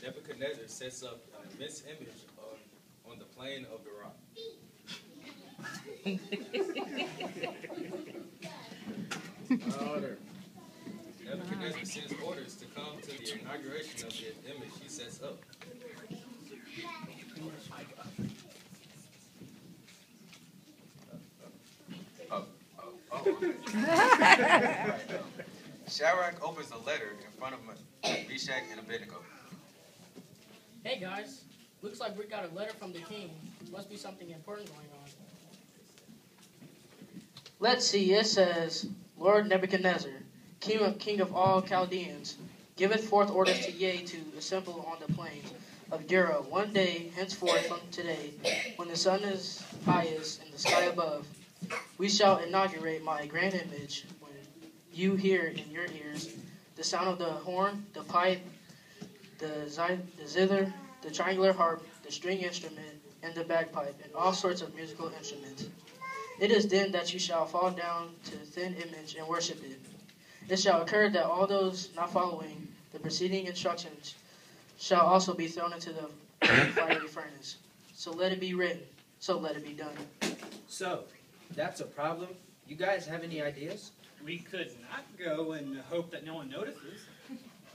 Nebuchadnezzar sets up an immense image on the plain of the rock. Nebuchadnezzar sends orders to come to the inauguration of the image he sets up. Shadrack opens a letter in front of Meshack and Abednego. Hey guys, looks like we got a letter from the king. Must be something important going on. Let's see, it says, Lord Nebuchadnezzar, king of all Chaldeans, giveth forth orders to ye to assemble on the plains of Dura one day henceforth from today, when the sun is highest in the sky above. We shall inaugurate my grand image when you hear in your ears the sound of the horn, the pipe, the zither, the triangular harp, the string instrument, and the bagpipe, and all sorts of musical instruments. It is then that you shall fall down to the thin image and worship it. It shall occur that all those not following the preceding instructions shall also be thrown into the fiery furnace. So let it be written. So let it be done. So, that's a problem. You guys have any ideas? We could not go and hope that no one notices.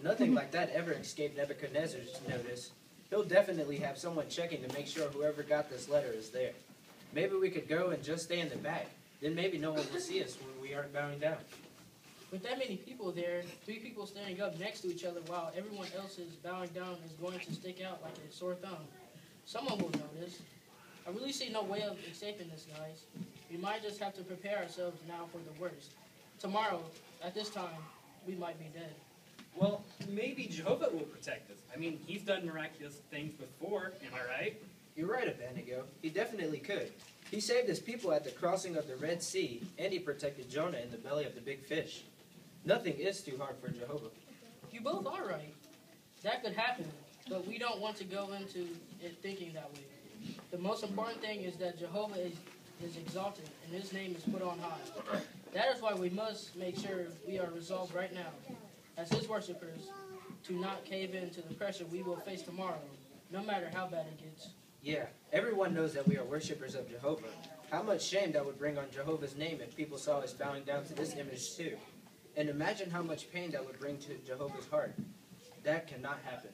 Nothing like that ever escaped Nebuchadnezzar's notice. He'll definitely have someone checking to make sure whoever got this letter is there. Maybe we could go and just stay in the back. Then maybe no one will see us when we aren't bowing down. With that many people there, 3 people standing up next to each other while everyone else is bowing down is going to stick out like a sore thumb. Someone will notice. I really see no way of escaping this, guys. We might just have to prepare ourselves now for the worst. Tomorrow, at this time, we might be dead. Well, maybe Jehovah will protect us. I mean, he's done miraculous things before, am I right? You're right, Abednego. He definitely could. He saved his people at the crossing of the Red Sea, and he protected Jonah in the belly of the big fish. Nothing is too hard for Jehovah. You both are right. That could happen, but we don't want to go into it thinking that way. The most important thing is that Jehovah is exalted, and his name is put on high. That is why we must make sure we are resolved right now, as his worshipers, to not cave in to the pressure we will face tomorrow, no matter how bad it gets. Yeah, everyone knows that we are worshippers of Jehovah. How much shame that would bring on Jehovah's name if people saw us bowing down to this image too. And imagine how much pain that would bring to Jehovah's heart. That cannot happen.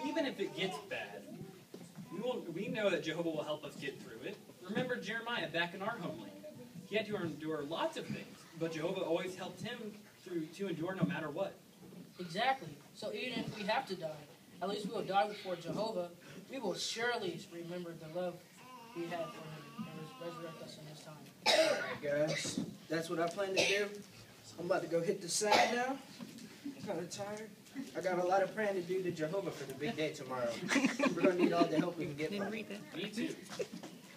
Even if it gets bad, we know that Jehovah will help us get through it. Remember Jeremiah back in our homeland. He had to endure lots of things, but Jehovah always helped him to endure no matter what. Exactly. So even if we have to die, at least we will die before Jehovah. We will surely remember the love we had for him and resurrect us in his time. Alright guys, that's what I plan to do. I'm about to go hit the sack now. I'm kind of tired. I got a lot of praying to do to Jehovah for the big day tomorrow. We're going to need all the help we can get from him. Me too.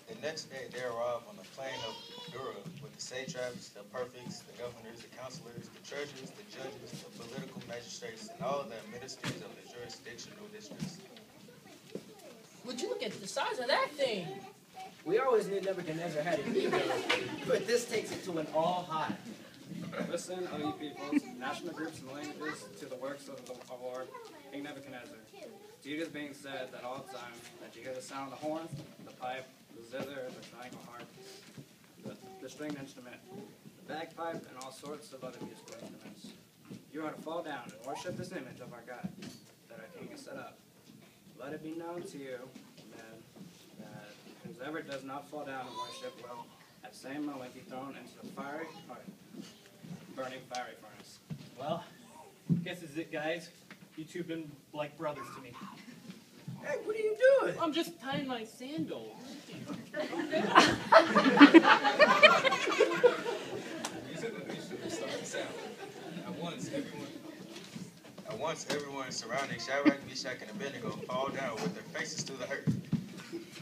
The next day, they arrive on the plain of Dura with the satraps, the prefects, the governors, the counselors, the treasurers, the judges, the political magistrates, and all the ministers of the jurisdictional districts. Would you look at the size of that thing? We always knew Nebuchadnezzar had an ego, but this takes it to an all-high. Listen, O ye peoples, national groups and languages, to the works of the Lord, King Nebuchadnezzar. To you is being said that all time that you hear the sound of the horn, the pipe, the zither, the triangle harp, the stringed instrument, the bagpipe, and all sorts of other musical instruments. You are to fall down and worship this image of our God that our King has set up. Let it be known to you, men, that whoever does not fall down and worship will, at the same moment, be thrown into the fiery, burning fiery furnace. Well, guess this is it, guys. You two have been like brothers to me. Hey, what are you doing? I'm just tying my sandals. Music started to sound. At once, everyone surrounding Shadrack, Meshack, and Abednego fall down with their faces to the earth.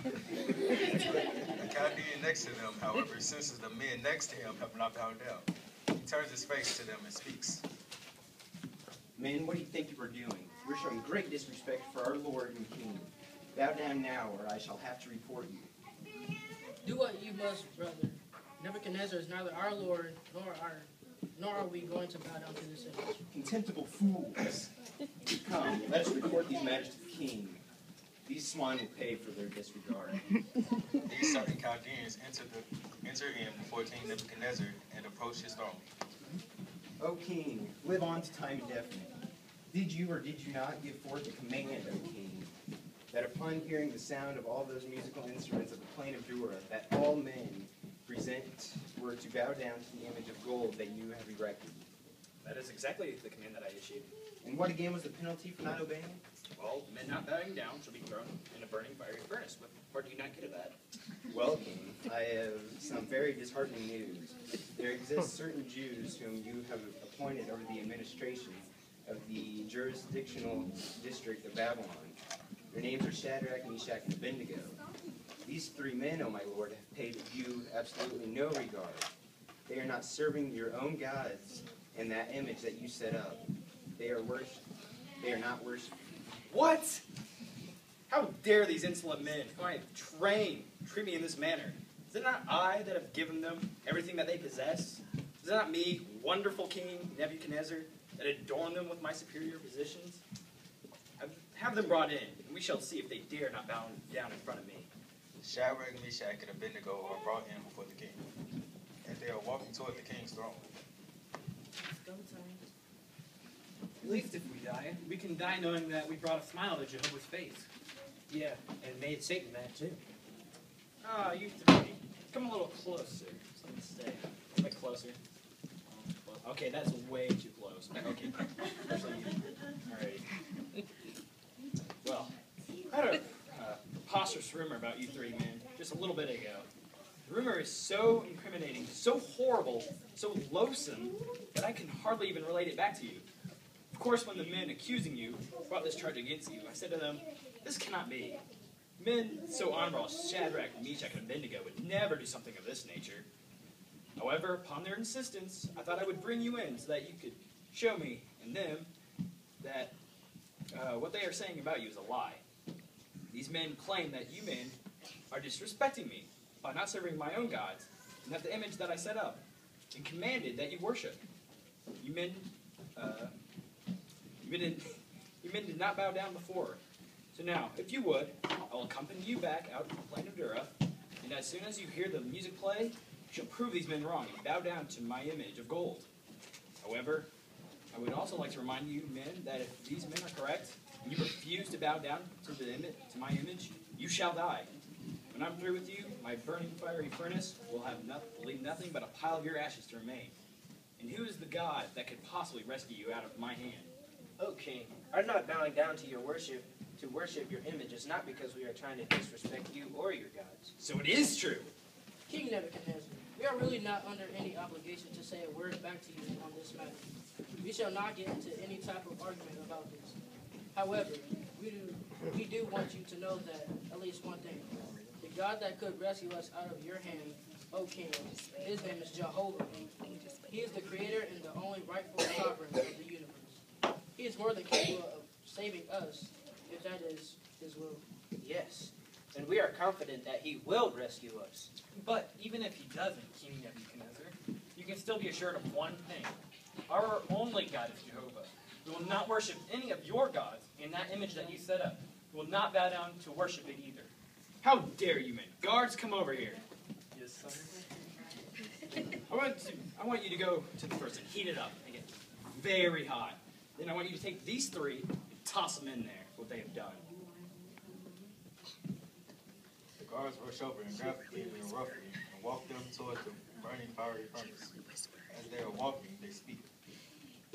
The Chaldean next to them, however, senses the men next to him have not bowed down. He turns his face to them and speaks. Men, what do you think you are doing? You're showing great disrespect for our Lord and King. Bow down now, or I shall have to report you. Do what you must, brother. Nebuchadnezzar is neither our Lord nor are we going to bow down to this image. Contemptible fools. Come, let's report these His Majesty the King, these swine will pay for their disregard. These certain Chaldeans entered in before King Nebuchadnezzar and approached his throne. O King, live on to time indefinite. Did you or did you not give forth a command, O King, that upon hearing the sound of all those musical instruments of the plain of Dura, that all men were to bow down to the image of gold that you have erected? That is exactly the command that I issued. And what again was the penalty for not obeying? Well, men not bowing down shall be thrown in a burning fiery furnace. What part do you not get of that? Well, King, I have some very disheartening news. There exist certain Jews whom you have appointed over the administration of the jurisdictional district of Babylon. Their names are Shadrack, Meshack, and Abednego. These three men, O my lord, have paid you absolutely no regard. They are not serving your own gods and that image that you set up. They are not worshiping. What? How dare these insolent men, who I have trained, treat me in this manner? Is it not I that have given them everything that they possess? Is it not me, wonderful King Nebuchadnezzar, that adorn them with my superior positions? Have them brought in, and we shall see if they dare not bow down in front of me. Shadrach, Meshach, and Abednego are brought in before the king, and they are walking toward the king's throne. At least if we die, we can die knowing that we brought a smile to Jehovah's face. Yeah, and made Satan mad too. Ah, you three. Come a little closer. Something to say. A bit closer. Okay, that's way too close. Okay. Especially you. Alrighty. Well, I had a preposterous rumor about you three men just a little bit ago. The rumor is so incriminating, so horrible, so loathsome, that I can hardly even relate it back to you. Of course, when the men accusing you brought this charge against you, I said to them, this cannot be. Men so honorable as Shadrach, Meshach, and Abednego would never do something of this nature. However, upon their insistence, I thought I would bring you in so that you could show me and them that what they are saying about you is a lie. These men claim that you men are disrespecting me by not serving my own gods and that the image that I set up and commanded that you worship. You men did not bow down before. So now, if you would, I will accompany you back out to the plain of Dura, and as soon as you hear the music play, you shall prove these men wrong and bow down to my image of gold. However, I would also like to remind you men that if these men are correct, and you refuse to bow down to my image, you shall die. When I'm through with you, my burning fiery furnace will leave nothing but a pile of your ashes to remain. And who is the God that could possibly rescue you out of my hand? O King, our not bowing down to your worship, to worship your image, is not because we are trying to disrespect you or your gods. So it is true. King Nebuchadnezzar, we are really not under any obligation to say a word back to you on this matter. We shall not get into any type of argument about this. However, we do want you to know that at least one thing. The God that could rescue us out of your hand, O King, his name is Jehovah. He is the creator and the only rightful sovereign of the universe. He is more than capable of saving us, if that is his will. Yes, and we are confident that he will rescue us. But even if he doesn't, King Nebuchadnezzar, you can still be assured of one thing. Our only God is Jehovah. We will not worship any of your gods in that image that you set up. We will not bow down to worship it either. How dare you men? Guards, come over here. Yes, sir. I want you to go to the first and heat it up and get very hot. Then I want you to take these three and toss them in there, what they have done. The guards rush over and grab the leader roughly and walk them toward the burning fiery furnace. As they are walking, they speak.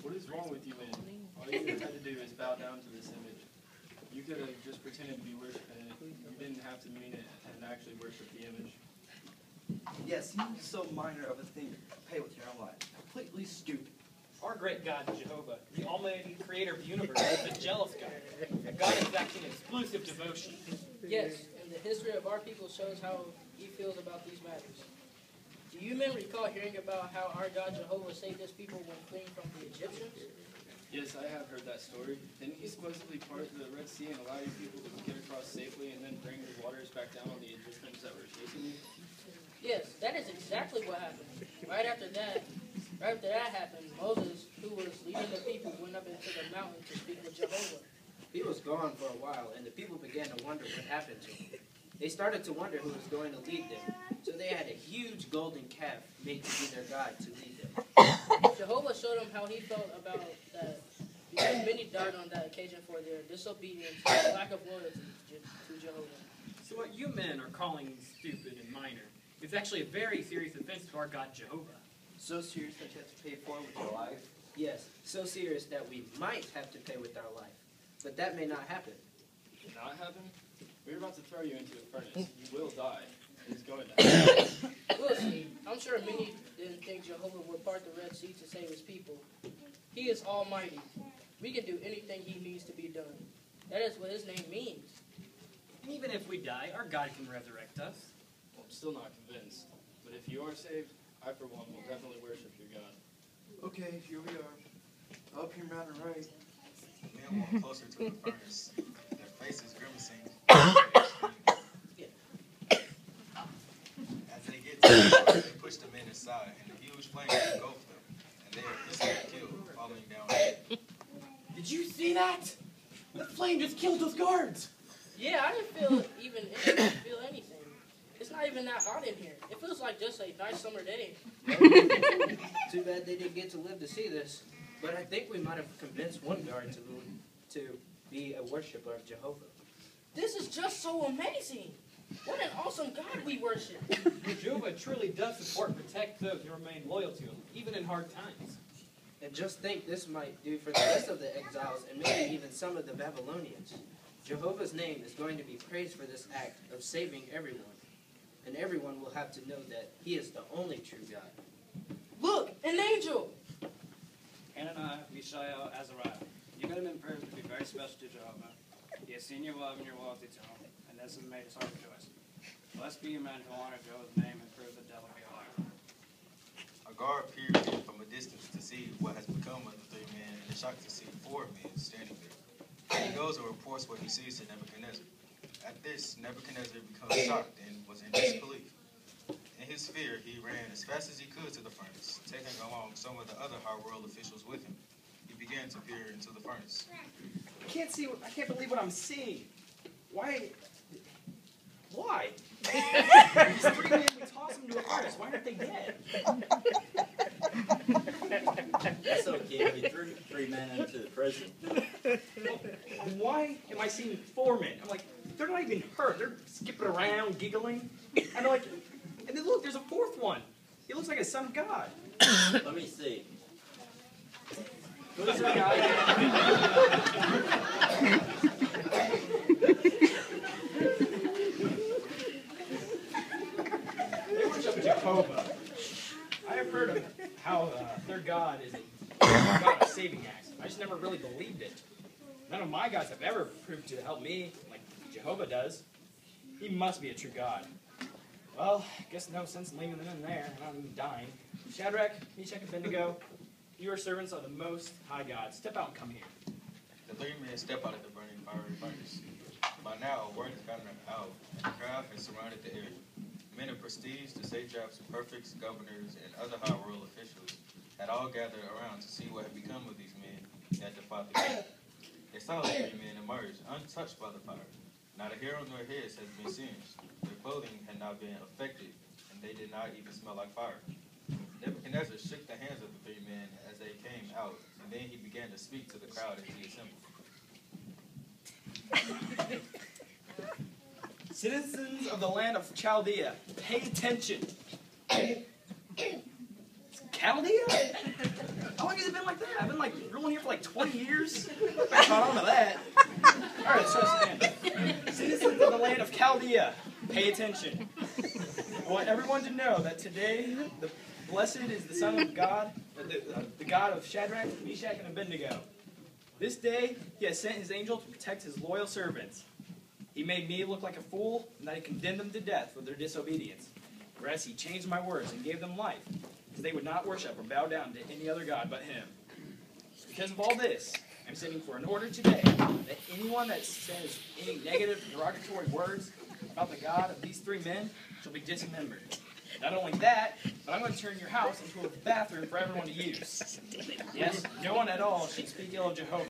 What is wrong with you men? All you had to do is bow down to this image. You could have just pretended to be worshiping it. You didn't have to mean it and actually worship the image. Yes, you so minor of a thing to pay with your own life. Completely stupid. Our great God, Jehovah, the almighty creator of the universe, is a jealous God. A God exacting exclusive devotion. Yes, and the history of our people shows how he feels about these matters. Do you men recall hearing about how our God Jehovah saved his people when fleeing from the Egyptians? Yes, I have heard that story. Didn't he supposedly part the Red Sea and allow you people to get across safely and then bring the waters back down on the Egyptians that were chasing you? Yes, that is exactly what happened. Right after that happened, Moses, who was leading the people, went up into the mountain to speak with Jehovah. He was gone for a while, and the people began to wonder what happened to him. They started to wonder who was going to lead them, so they had a huge golden calf made to be their God to lead them. Jehovah showed them how he felt about that, because many died on that occasion for their disobedience and lack of loyalty to Jehovah. So what you men are calling stupid and minor is actually a very serious offense to our God Jehovah. So serious that you have to pay for it with your life? Yes, so serious that we might have to pay with our life. But that may not happen. Not happen? We're about to throw you into a furnace. You will die. It's going to happen. We'll see. I'm sure many didn't think Jehovah would part the Red Sea to save his people. He is almighty. We can do anything he needs to be done. That is what his name means. And even if we die, our God can resurrect us. I'm still not convinced. But if you are saved, I, for one, will definitely worship your God. Okay, here we are. Up here, mountain right. The men walk closer to the furnace, their faces grimacing. As they get to the door, they push the men aside, and the huge flames engulf them, and they are instantly killed, falling down. Did you see that? The flame just killed those guards. Yeah, I didn't feel anything. It's not even that hot in here. It feels like just a nice summer day. Too bad they didn't get to live to see this. But I think we might have convinced one guard to be a worshiper of Jehovah. This is just so amazing. What an awesome God we worship. Jehovah truly does support and protect those who remain loyal to him, even in hard times. And just think this might do for the rest of the exiles and maybe even some of the Babylonians. Jehovah's name is going to be praised for this act of saving everyone. And everyone will have to know that he is the only true God. Look, an angel. Hananiah, Mishael, Azariah, you got him in prayer to be very special to Jehovah. He has seen your love and your loyalty to him, and this has made his heart rejoice. Blessed be you men who honor Jehovah's name and prove the devil to be a liar. A guard peered in from a distance to see what has become of the three men, and is shocked to see 4 men standing there. He goes and reports what he sees to Nebuchadnezzar. At this, Nebuchadnezzar becomes shocked and was in disbelief. In his fear, he ran as fast as he could to the furnace, taking along some of the other high world officials with him. He began to peer into the furnace. I can't believe what I'm seeing. Why? These 3 men, we tossed them to a furnace. Why aren't they dead? That's okay. We threw 3 men into the prison. Why am I seeing 4 men? I'm like, they're not even hurt. They're skipping around, giggling. And I'm like, and then look, there's a 4th one. He looks like a son of God. Let me see. Who is that guy? They worship Jehovah. I have heard of how their God is a God of saving acts. I just never really believed it. None of my gods have ever proved to help me like Jehovah does. He must be a true God. Well, I guess no sense in leaving them in there and not even dying. Shadrack, Meshach, and Abednego, you are servants of the Most High God. Step out and come here. The 3 men step out of the burning fiery furnace. By now, word has gotten out, and the crowd has surrounded the area. Men of prestige, the satraps, prefects, governors, and other high royal officials had all gathered around to see what had become of these men that defied the king. They saw the 3 men emerge, untouched by the fire. Not a hair on their heads has been singed. Their clothing had not been affected, and they did not even smell like fire. Nebuchadnezzar shook the hands of the 3 men as they came out, and then he began to speak to the crowd as he assembled. Citizens of the land of Chaldea, pay attention. Chaldea? How long has it been like that? I've been ruling here for 20 years. I caught on to that. Alright, so stand. Citizens of the land of Chaldea, pay attention. I want everyone to know that today, the blessed is the Son of God, the God of Shadrack, Meshach, and Abednego. This day, he has sent his angel to protect his loyal servants. He made me look like a fool, and that he condemned them to death for their disobedience. Whereas he changed my words and gave them life, because they would not worship or bow down to any other god but him. Because of all this, I'm sending for an order today that anyone that says any negative, derogatory words about the God of these 3 men shall be dismembered. Not only that, but I'm going to turn your house into a bathroom for everyone to use. Yes, no one at all should speak ill of Jehovah.